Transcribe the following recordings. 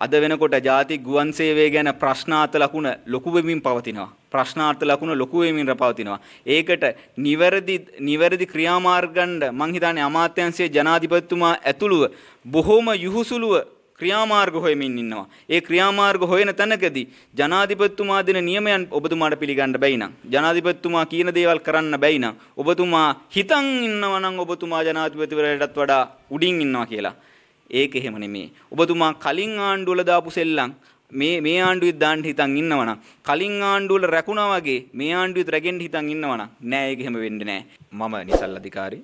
අද වෙනකොට ජාතික ගුවන් සේවය ගැන ප්‍රශ්නාර්ථ ලකුණ ලොකු වෙමින් පවතිනවා. ප්‍රශ්නාර්ථ ලකුණ ලොකු වෙමින් පවතිනවා. ඒකට නිවැරදි ක්‍රියාමාර්ගන්න මං හිතන්නේ අමාත්‍යාංශයේ ජනාධිපතිතුමා ඇතුළුව බොහොම යහුසුලුව ක්‍රියාමාර්ග හොයමින් ඉන්නවා. ඒ ක්‍රියාමාර්ග හොයන තැනකදී ජනාධිපතිතුමා දෙන නියමයන් ඔබතුමාට පිළිගන්න බැයි නම්, ජනාධිපතිතුමා කියන දේවල් කරන්න බැයි නම්, ඔබතුමා හිතන් ඉන්නවා නම් ඔබතුමා ජනාධිපතිවරයාටත් වඩා උඩින් ඉන්නවා කියලා. ඒක එහෙම නෙමෙයි. ඔබතුමා කලින් ආණ්ඩුවල දාපු සෙල්ලම් මේ ආණ්ඩුවෙත් දාන්න හිතන් ඉන්නවනම්, කලින් ආණ්ඩුවල රැකුණා වගේ මේ ආණ්ඩුවෙත් රැගෙන්න හිතන් ඉන්නවනම් නෑ, ඒක එහෙම වෙන්නේ නෑ. මම නිසල් අධිකාරී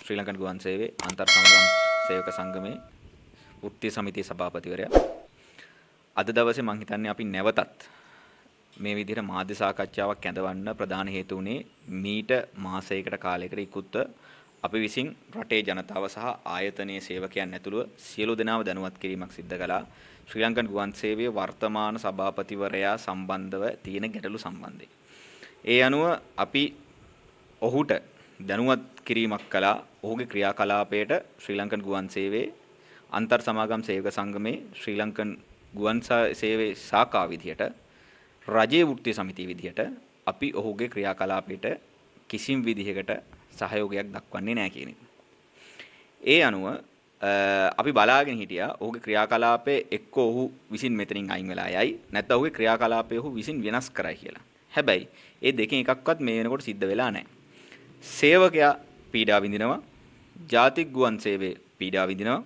ශ්‍රී ලංකන් ගුවන් සේවයේ අන්තර් සංගම් සේවක සංගමේ වෘත්තීය සමිතියේ සභාපතිවරයා. අද දවසේ මම හිතන්නේ අපි නැවතත් මේ විදිහට මාධ්‍ය සාකච්ඡාවක් ඇඳවන්න ප්‍රධාන හේතු වුණේ මීට මාසයකට කාලයකට ඉක්ුත් අපි විසින් රටේ ජනතාව සහ ආයතනයේ සේවකයන් ඇතුළුව සියලු දෙනාම දැනුවත් කිරීමක් සිදු කළා ශ්‍රී ලංකන් ගුවන් සේවයේ වර්තමාන සභාපතිවරයා සම්බන්ධව තියෙන ගැටලු සම්බන්ධයෙන්. ඒ අනුව අපි ඔහුට දැනුවත් කිරීමක් කළා ඔහුගේ ක්‍රියාකලාපයට ශ්‍රී ලංකන් ගුවන් සේවයේ අන්තර් සමාගම් සේවක සංගමේ ශ්‍රී ලංකන් ගුවන් සේවයේ ශාඛා විදියට රජයේ වෘත්තීය සමිතිය විදියට අපි ඔහුගේ ක්‍රියාකලාපයට කිසිම විදිහකට සහයෝගයක් දක්වන්නේ නැහැ කියන එක. ඒ අනුව අපි බලාගෙන හිටියා ඔහුගේ ක්‍රියාකලාපයේ එක්ක ඔහු විසින් මෙතනින් අයින් වෙලා යයි නැත්නම් ඔහුගේ ක්‍රියාකලාපය ඔහු විසින් වෙනස් කරයි කියලා. හැබැයි ඒ දෙකෙන් එකක්වත් මේ වෙනකොට සිද්ධ වෙලා නැහැ. සේවකයා පීඩා විඳිනවා, ජාතික ගුවන් සේවයේ පීඩා විඳිනවා.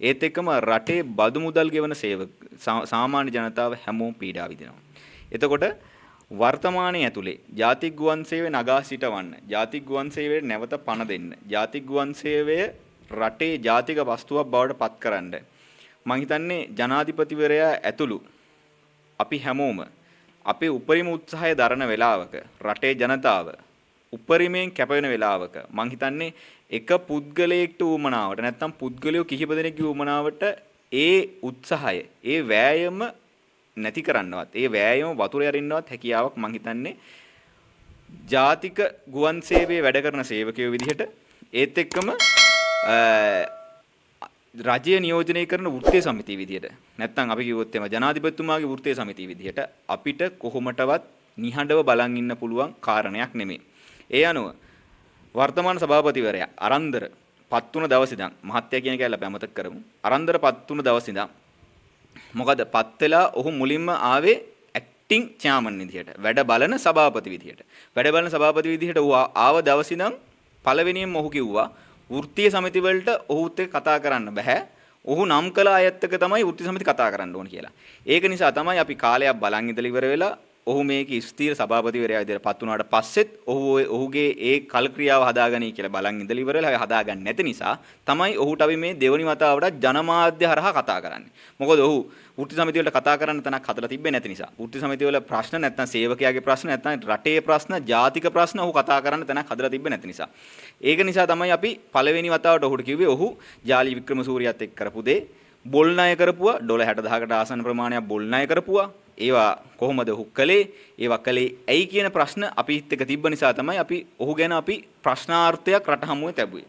ඒත් එක්කම රටේ බදු මුදල් ගෙවන සාමාන්‍ය ජනතාව හැමෝම පීඩා විඳිනවා. එතකොට වර්තමානයේ ඇතුලේ ජාතික ගුවන් සේවය නගා සිටවන්න, ජාතික ගුවන් සේවයට නැවත පණ දෙන්න, ජාතික ගුවන් සේවය රටේ ජාතික වස්තුවක් බවට පත් කරන්න මම හිතන්නේ ජනාධිපතිවරයා ඇතුළු අපි හැමෝම අපේ උපරිම උත්සාහය දරන වෙලාවක රටේ ජනතාව උපරිමයෙන් කැපවෙන වෙලාවක මම හිතන්නේ එක පුද්ගලයෙක්ට උවමනාවට නැත්නම් පුද්ගලයෝ කිහිප දෙනෙක්ගේ උවමනාවට ඒ උත්සාහය, ඒ වෑයම නැති කරන්නවත්, ඒ වෑයම වතුර යරින්නවත් හැකියාවක් මම හිතන්නේ ජාතික ගුවන් සේවයේ වැඩ කරන සේවකයෝ විදිහට ඒත් එක්කම රජය නියෝජනය කරන වෘත්තීය සමිතිය විදිහට නැත්නම් අපි කිව්වොත් එම ජනාධිපතිතුමාගේ වෘත්තීය සමිතිය විදිහට අපිට කොහොමටවත් නිහඬව බලන් ඉන්න පුළුවන් කාරණයක් නෙමෙයි. ඒ අනුව වර්තමාන සභාපතිවරයා අරන්දර පත් වුණ දවසේ ඉඳන් මහත්ය කියන කැලල අපි අමතක කරමු. අරන්දර පත් වුණ දවසේ ඉඳන් මොකද පත් වෙලා ඔහු මුලින්ම ආවේ ඇක්ටිං චෙයාමන් විදිහට, වැඩ බලන සභාපති විදිහට. වැඩ බලන සභාපති විදිහට ඔහු ආව දවසේ ඉඳන් පළවෙනියෙන්ම ඔහු කිව්වා වෘත්තීය සමිති වලට ඔහුත් එක්ක කතා කරන්න බෑ. ඔහු නම් කළ අයත් එක්ක තමයි වෘත්තීය සමිති කතා කරන්න ඕන කියලා. ඒක නිසා තමයි අපි කාලයක් බලන් ඉඳලා ඉවර වෙලා ඔහු මේක ස්ථීර සභාපතිවරයා විදිහට පත් වුණාට පස්සෙත් ඔහුගේ ඒ කල් ක්‍රියාව හදාගනී කියලා බලන් ඉඳලා ඉවර වෙලා හදාගන්න නැති නිසා තමයි ඔහුට අපි මේ දෙවනි වතාවට ජනමාධ්‍ය හරහා කතා කරන්නේ. මොකද ඔහු වෘත්තීය සමිතිය වලට කතා කරන්න තැනක් හදලා තිබ්බේ නැති නිසා. වෘත්තීය සමිතිය වල ප්‍රශ්න නැත්නම් සේවකයාගේ ප්‍රශ්න නැත්නම් රටේ ප්‍රශ්න, ජාතික ප්‍රශ්න ඔහු කතා කරන්න තැනක් හදලා තිබ්බේ නැති නිසා. ඒක නිසා තමයි අපි පළවෙනි වතාවට ඔහුට කිව්වේ ඔහු ජාලි වික්‍රමසූරියත් එක්ක කරපු දේ බොල් ණය කරපුවා, ඩොලර් 60000කට ආසන්න ප්‍රමාණයක් බොල් ණය කරපුවා. ඒවා කොහොමද ඔහු කළේ? ඒවා කළේ ඇයි කියන ප්‍රශ්න අපිත් එක්ක තිබ්බ නිසා තමයි අපි ඔහු ගැන අපි ප්‍රශ්නාර්ථයක් රට හමුවේ තැබුවේ.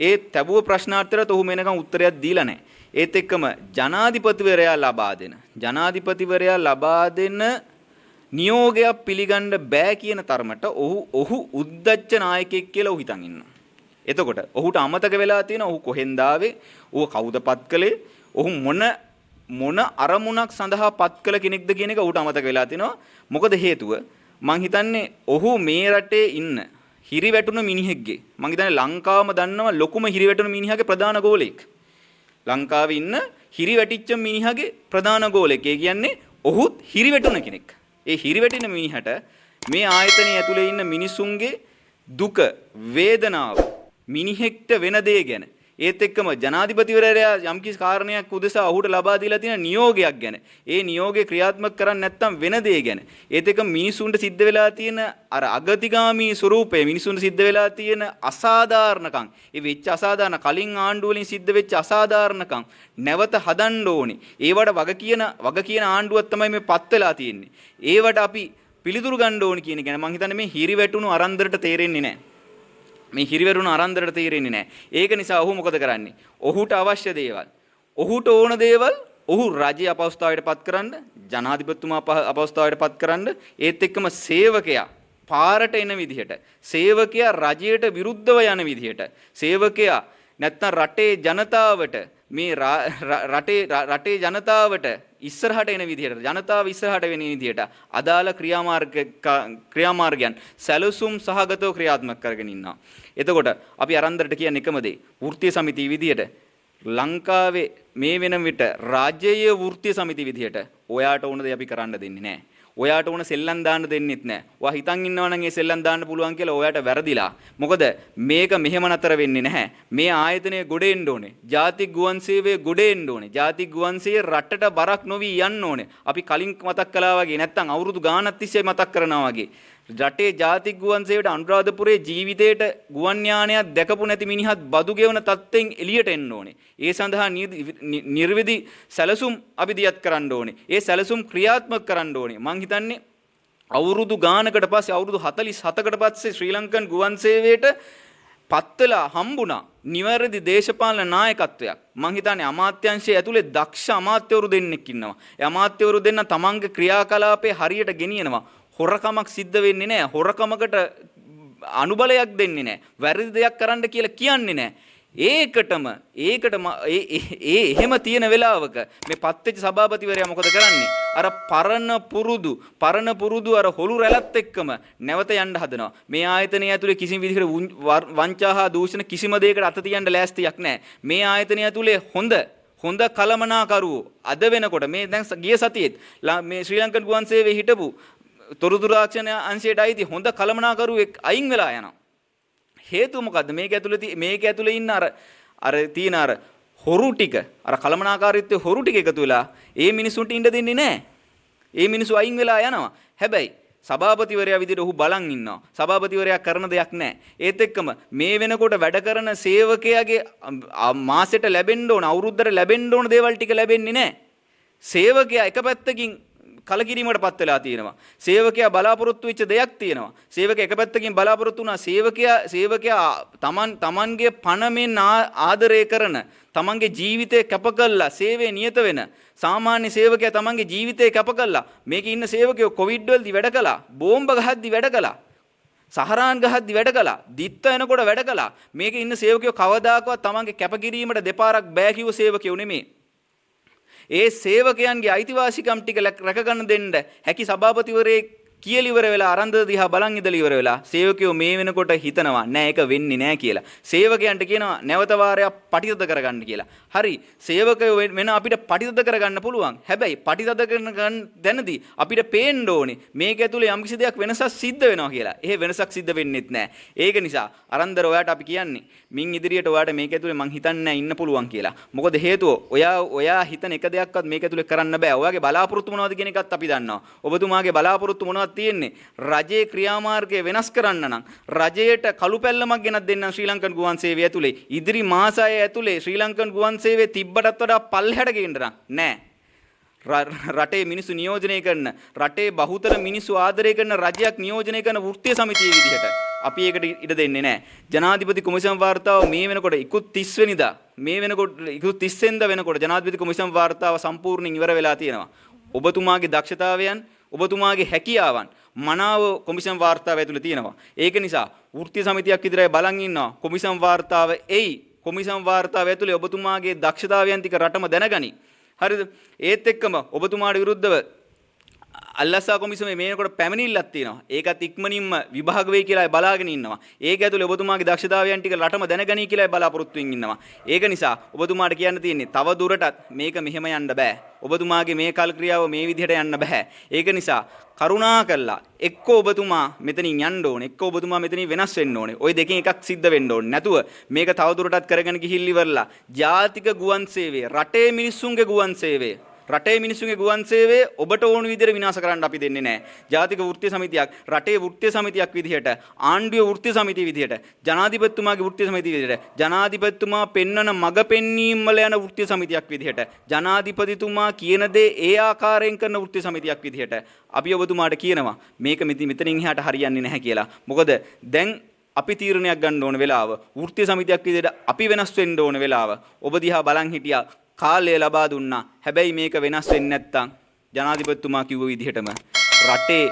ඒ තැබුව ප්‍රශ්නාර්ථයට ඔහු මේනකම් උත්තරයක් දීලා නැහැ. ඒත් එක්කම ජනාධිපතිවරයා ලබා දෙන නියෝගයක් පිළිගන්න බෑ කියන තරමට ඔහු උද්දච්ච නායකයෙක් කියලා ඔහු හිතන් ඉන්නවා. එතකොට ඔහුට අමතක වෙලා තියෙන ඔහු කොහෙන්ද ආවේ? ඔහු කවුද පත් කළේ? ඔහු මොන අරමුණක් සඳහා පත් කළ කෙනෙක්ද කියන එක ඔහුට අමතක වෙලා තිනවා. මොකද හේතුව මං හිතන්නේ ඔහු මේ රටේ ඉන්න හිරිවැටුණු මිනිහෙක්ගේ මං හිතන්නේ ලංකාවම දන්නවා ලොකුම හිරිවැටුණු මිනිහාගේ ප්‍රධාන ගෝලෙක්. ලංකාවේ ඉන්න හිරිවැටිච්ච මිනිහාගේ ප්‍රධාන ගෝලෙක්. ඒ කියන්නේ ඔහුත් හිරිවැටුණ කෙනෙක්. ඒ හිරිවැටෙන මිනිහට මේ ආයතනයේ ඇතුලේ ඉන්න මිනිසුන්ගේ දුක, වේදනාව, මිනිහෙක්ට වෙන දේ ගැන ඒත් එක්කම ජනාධිපතිවරයා යම්කිසි කාරණයක් උදෙසා ඔහුට ලබා දීලා තියෙන නියෝගයක් ගැන, ඒ නියෝගය ක්‍රියාත්මක කරන්නේ නැත්නම් වෙන දේ ගැන, ඒත් එක්කම මිනිසුන්ට සිද්ධ වෙලා තියෙන අර අගතිගාමී ස්වරූපය, මිනිසුන්ට සිද්ධ වෙලා තියෙන අසාධාරණකම්, ඒ වෙච්ච අසාධාරණ කලින් ආණ්ඩු වලින් සිද්ධ වෙච්ච අසාධාරණකම් නැවත හදන්න ඕනේ. ඒවට වග කියන ආණ්ඩුවක් තමයි මේ පත් වෙලා තියෙන්නේ. ඒවට අපි පිළිතුරු ගන්න ඕනේ කියන එක මම හිතන්නේ මේ හිරිවැටුණු අරන්දරට තේරෙන්නේ නැහැ. මේ හිරිවැරුණ අරන්දරට තේරෙන්නේ නැහැ. ඒක නිසා ඔහු මොකද කරන්නේ? ඔහුට අවශ්‍ය දේවල්, ඔහුට ඕන දේවල් ඔහු රජය අපහසුතාවයට පත් කරන්න, ජනාධිපතිතුමා අපහසුතාවයට පත් කරන්න, ඒත් එක්කම සේවකයා පාරට එන විදිහට, සේවකයා රජයට විරුද්ධව යන විදිහට, සේවකයා නැත්නම් රටේ ජනතාවට මේ රටේ ජනතාවට ඉස්සරහට එන විදිහට, ජනතාව ඉස්සරහට වෙන විදිහට අදාළ ක්‍රියාමාර්ගයන් සැලසුම් සහගතව ක්‍රියාත්මක කරගෙන ඉන්නවා. එතකොට අපි අරන්දරට කියන්නේ එකම දේ. වෘත්තීය සමිතිය විදිහට ලංකාවේ මේ වෙන විට රාජ්‍යීය වෘත්තීය සමිතිය විදිහට ඔයාට ඕන දේ අපි කරන්න දෙන්නේ නැහැ. ඔයාට ඕන සෙල්ලම් දාන්න දෙන්නෙත් නැහැ. ඔයා හිතන් ඉන්නවා නම් ඒ සෙල්ලම් දාන්න පුළුවන් කියලා ඔයාට වැරදිලා. මොකද මේක මෙහෙම නතර වෙන්නේ නැහැ. මේ ආයතනය ගොඩ එන්න ඕනේ. ජාතික ගුවන් සේවය ගොඩ එන්න ඕනේ. ජාතික ගුවන් සේවය රටට බරක් නොවි යන්න ඕනේ. අපි කලින් මතක් කළා වගේ නැත්තම් අවුරුදු ගාණක් තිස්සේ මතක් කරනවා වගේ. රටේ ජාතික ගුවන් සේවයට අනුරාධපුරයේ ජීවිතේට ගුවන් යානයක් දැකපු නැති මිනිහත් බදු ගෙවන තත්ත්වෙන් එළියට එන්න ඕනේ. ඒ සඳහා නිර්විදි සැලසුම් අපි දියත් කරන්න ඕනේ. ඒ සැලසුම් ක්‍රියාත්මක කරන්න ඕනේ. මං හිතන්නේ අවුරුදු ගානකට පස්සේ අවුරුදු 47කට පස්සේ ශ්‍රී ලංකන් ගුවන් සේවයට පත්වලා හම්බුණා නිවැරදි දේශපාලන නායකත්වයක්. මං හිතන්නේ අමාත්‍යාංශය ඇතුලේ දක්ෂ අමාත්‍යවරු දෙන්නෙක් ඉන්නවා. ඒ අමාත්‍යවරු දෙන්න තමන්ගේ ක්‍රියාකලාපේ හරියට ගෙනියනවා. හොරකමක් සිද්ධ වෙන්නේ නැහැ. හොරකමකට අනුබලයක් දෙන්නේ නැහැ. වැරදි දෙයක් කරන්න කියලා කියන්නේ නැහැ. ඒකටම එහෙම තියෙන වෙලාවක මේ පත්වෙච්ච සභාපතිවරයා මොකද කරන්නේ? අර පරණ පුරුදු අර හොළු රැළත් එක්කම නැවත යන්න හදනවා. මේ ආයතනය ඇතුලේ කිසිම විදිහකට වංචා හා දූෂණ කිසිම දෙයකට අත තියන්න ලෑස්තියක් නැහැ. මේ ආයතනය ඇතුලේ හොඳ කළමනාකරුවෝ අද වෙනකොට මේ දැන් ගිය සතියේත් මේ ශ්‍රී ලංකන් ගුවන් සේවයේ හිටපු තොරතුරු තාක්ෂණ අංශයට අයිති හොඳ කළමනාකරුවෙක් අයින් වෙලා යනවා. හේතුව මොකද්ද? මේක ඇතුලේ ඉන්න අර තියෙන අර හොරු ටික, අර කළමනාකාරීත්වයේ හොරු ටික එකතු වෙලා ඒ මිනිසුන්ට ඉන්න දෙන්නේ නැහැ. ඒ මිනිස්සු අයින් වෙලා යනවා. හැබැයි සභාපතිවරයා විදිහට ඔහු බලන් ඉන්නවා. සභාපතිවරයා කරන දෙයක් නැහැ. ඒත් එක්කම මේ වෙනකොට වැඩ කරන සේවකයාගේ මාසෙට ලැබෙන්න ඕන, අවුරුද්දට ලැබෙන්න ඕන දේවල් ටික ලැබෙන්නේ නැහැ. සේවකයා එක පැත්තකින් කලකිරීමකට පත් වෙලා තියෙනවා. සේවකයා බලාපොරොත්තු වෙච්ච දෙයක් තියෙනවා. සේවකයා එක පැත්තකින් බලාපොරොත්තු වුණා සේවකයා තමන්ගේ පණමෙන් ආදරය කරන, තමන්ගේ ජීවිතය කැප කළා සේවයේ නියත වෙන සාමාන්‍ය සේවකයා තමන්ගේ ජීවිතය කැප කළා. මේකේ ඉන්න සේවකයෝ කොවිඩ් වලදී වැඩ කළා, බෝම්බ ගහද්දි වැඩ කළා, සහරාන් ගහද්දි වැඩ කළා, දිත්ත එනකොට වැඩ කළා. මේකේ ඉන්න සේවකයෝ කවදාකවත් තමන්ගේ කැපකිරීමට දෙපාරක් බෑ කිව්ව සේවකයෝ නෙමෙයි. ඒ සේවකයන්ගේ අයිතිවාසිකම් ටික රැක ගන්න දෙන්න හැකි සභාපතිවරයෙක් කියලා ඉවර වෙලා අරන්ද දිහා බලන් ඉඳලා ඉවර වෙලා සේවකයෝ මේ වෙනකොට හිතනවා නෑ ඒක වෙන්නේ නෑ කියලා. සේවකයන්ට කියනවා නැවත වාරයක් පටිතද කරගන්න කියලා. හරි සේවකයෝ වෙන අපිට පටිතද කරගන්න පුළුවන්. හැබැයි පටිතද කරගන්න දැනදී අපිට පේන්න ඕනේ මේක ඇතුලේ යම්කිසි දෙයක් වෙනසක් සිද්ධ වෙනවා කියලා. ඒ වෙනසක් සිද්ධ වෙන්නෙත් නෑ. ඒක නිසා අරන්දර ඔයාට අපි කියන්නේ මින් ඉදිරියට ඔයාට මේක ඇතුලේ මං හිතන්නේ නෑ ඉන්න පුළුවන් කියලා. මොකද හේතුව ඔයා හිතන එක දෙයක්වත් මේක ඇතුලේ කරන්න බෑ. ඔයාගේ බලාපොරොත්තු මොනවද කියන එකත් අපි දන්නවා. ඔබතුමාගේ බලාපොරොත්තු මොනවද තියෙන්නේ? රජයේ ක්‍රියාමාර්ගය වෙනස් කරන්න නම් රජයට කළු පැල්ලමක් ගෙනත් දෙන්න ශ්‍රී ලංකන් ගුවන් සේවය ඇතුලේ ඉදිරි මාසය ඇතුලේ ශ්‍රී ලංකන් ගුවන් සේවය තිබ්බටත් වඩා පල්ලෙහාට ගේන්න නෑ. රටේ මිනිස්සු නියෝජනය කරන, රටේ බහුතර මිනිස්සු ආදරය කරන රජයක් නියෝජනය කරන වෘත්තීය සමිතිය විදිහට අපි ඒකට ඉඩ දෙන්නේ නැහැ. ජනාධිපති කොමිසම් වාර්තාව මේ වෙනකොට ඉකුත් 30 වෙනිදා ඉකුත් 30 වෙනිදා වෙනකොට ජනාධිපති කොමිසම් වාර්තාව සම්පූර්ණයෙන් ඉවර වෙලා තියෙනවා. ඔබතුමාගේ දක්ෂතාවයන්, ඔබතුමාගේ හැකියාවන් මනාව කොමිසම් වාර්තාව ඇතුළේ තියෙනවා. ඒක නිසා වෘත්තීය සමිතියක් විතරයි බලන් ඉන්නවා. කොමිසම් වාර්තාව එයි. කොමිසම් වාර්තාව ඇතුළේ ඔබතුමාගේ දක්ෂතාවයන් ටික රටම දැනගනි. හරිද? ඒත් එක්කම ඔබතුමාට විරුද්ධව අල්ලසා කොමිසමේ මේනකොට පැමිණිල්ලක් තියෙනවා. ඒකත් ඉක්මනින්ම විභාග වෙයි කියලා බලාගෙන ඉන්නවා. ඒක ඇතුලේ ඔබතුමාගේ දක්ෂතාවයන් ටික රටම දැනගනී කියලා බලාපොරොත්තු වෙමින් ඉන්නවා. ඒක නිසා ඔබතුමාට කියන්න තියෙන්නේ තව දුරටත් මේක මෙහෙම යන්න බෑ. ඔබතුමාගේ මේ කල් ක්‍රියාව මේ විදිහට යන්න බෑ. ඒක නිසා කරුණා කළා එක්ක ඔබතුමා මෙතනින් යන්න ඕනේ. එක්ක ඔබතුමා මෙතනින් වෙනස් වෙන්න ඕනේ. ওই දෙකෙන් එකක් සිද්ධ වෙන්න ඕනේ. නැතුව මේක තව දුරටත් කරගෙන ගිහිල්ල ඉවරලා ජාතික ගුවන් සේවය, රටේ මිනිස්සුන්ගේ ගුවන් සේවය, රටේ මිනිස්සුන්ගේ ගුවන් සේවය ඔබට ඕන විදිහට විනාශ කරන්න අපි දෙන්නේ නැහැ. ජාතික වෘත්තීය සමිතියක්, රටේ වෘත්තීය සමිතියක් විදිහට, ආණ්ඩුවේ වෘත්තීය සමිතිය විදිහට, ජනාධිපතිතුමාගේ වෘත්තීය සමිතිය විදිහට, ජනාධිපතිතුමා පෙන්වන මඟ පෙන්වීම් වල යන වෘත්තීය සමිතියක් විදිහට, ජනාධිපතිතුමා කියන දේ ඒ ආකාරයෙන් කරන වෘත්තීය සමිතියක් විදිහට අපි ඔබතුමාට කියනවා මේක මෙතනින් එහාට හරියන්නේ නැහැ කියලා. මොකද දැන් අපි තීරණයක් ගන්න ඕන වෙලාව, වෘත්තීය සමිතියක් විදිහට අපි වෙනස් වෙන්න ඕන වෙලාව. ඔබ දිහා බලන් හිටියා කාලය ලබා දුන්නා. හැබැයි මේක වෙනස් වෙන්නේ නැත්තම් ජනාධිපතිතුමා කිව්ව විදිහටම රටේ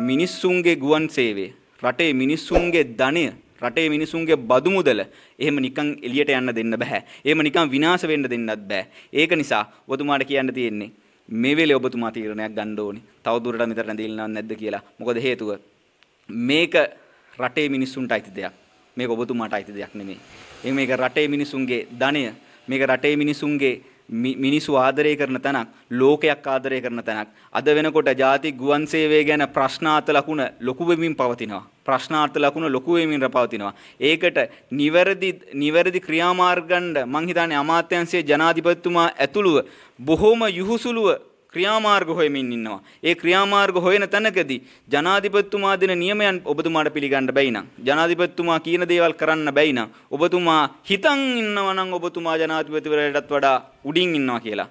මිනිස්සුන්ගේ ගුවන් සේවය, රටේ මිනිස්සුන්ගේ ධනය, රටේ මිනිසුන්ගේ බදු මුදල එහෙම නිකන් එළියට යන්න දෙන්න බෑ. එහෙම නිකන් විනාශ වෙන්න දෙන්නත් බෑ. ඒක නිසා ඔබතුමාට කියන්න තියෙන්නේ මේ වෙලේ ඔබතුමා තීරණයක් ගන්න ඕනේ. තව දුරට මෙතන නැදෙන්නව නැද්ද කියලා. මොකද හේතුව මේක රටේ මිනිසුන්ට අයිති දෙයක්. මේක ඔබතුමාට අයිති දෙයක් නෙමෙයි. මේක රටේ මිනිසුන්ගේ ධනය, මේක රටේ මිනිසුන්ගේ මිනිසු ආදරය කරන තැනක්, ලෝකයක් ආදරය කරන තැනක්. අද වෙනකොට ජාතික ගුවන් සේවය ගැන ප්‍රශ්නාර්ථ ලකුණ ලොකු වෙමින් පවතිනවා. ප්‍රශ්නාර්ථ ලකුණ ලොකු වෙමින් පවතිනවා. ඒකට නිවැරදි ක්‍රියාමාර්ගන්න මං හිතන්නේ අමාත්‍යාංශයේ ජනාධිපතිතුමා ඇතුළුව බොහොම යහුසුලුව ක්‍රියාමාර්ග හොයමින් ඉන්නවා. ඒ ක්‍රියාමාර්ග හොයන තැනකදී ජනාධිපතිතුමා දෙන නියමයන් ඔබතුමාට පිළිගන්න බැයි නම්, ජනාධිපතිතුමා කියන දේවල් කරන්න බැයි නම්, ඔබතුමා හිතන් ඉන්නවා නම් ඔබතුමා ජනාධිපතිවරයාටත් වඩා උඩින් ඉන්නවා කියලා.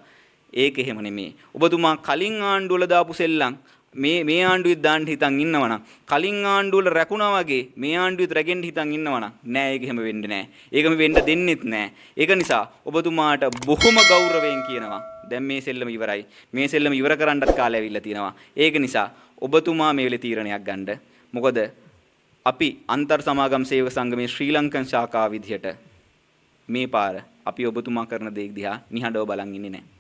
ඒක එහෙම නෙමෙයි. ඔබතුමා කලින් ආණ්ඩුවල දාපු සෙල්ලම් මේ ආණ්ඩුවෙත් දාන්න හිතන් ඉන්නවනම්, කලින් ආණ්ඩුවල රැකුණා වගේ මේ ආණ්ඩුවෙත් රැගෙන්න හිතන් ඉන්නවනම් නෑ, ඒක එහෙම වෙන්නේ නෑ. ඒකම වෙන්න දෙන්නෙත් නෑ. ඒක නිසා ඔබතුමාට බොහොම ගෞරවයෙන් කියනවා දැන් මේ සෙල්ලම ඉවරයි. මේ සෙල්ලම ඉවර කරන්නත් කාලය ඇවිල්ලා තියෙනවා. ඒක නිසා ඔබතුමා මේ වෙලේ තීරණයක් ගන්න. මොකද අපි අන්තර් සමාගම් සේවක සංගමේ ශ්‍රී ලංකන් ශාඛාව විදිහට මේ පාර අපි ඔබතුමා කරන දේ දිහා නිහඬව බලන් ඉන්නේ නැහැ.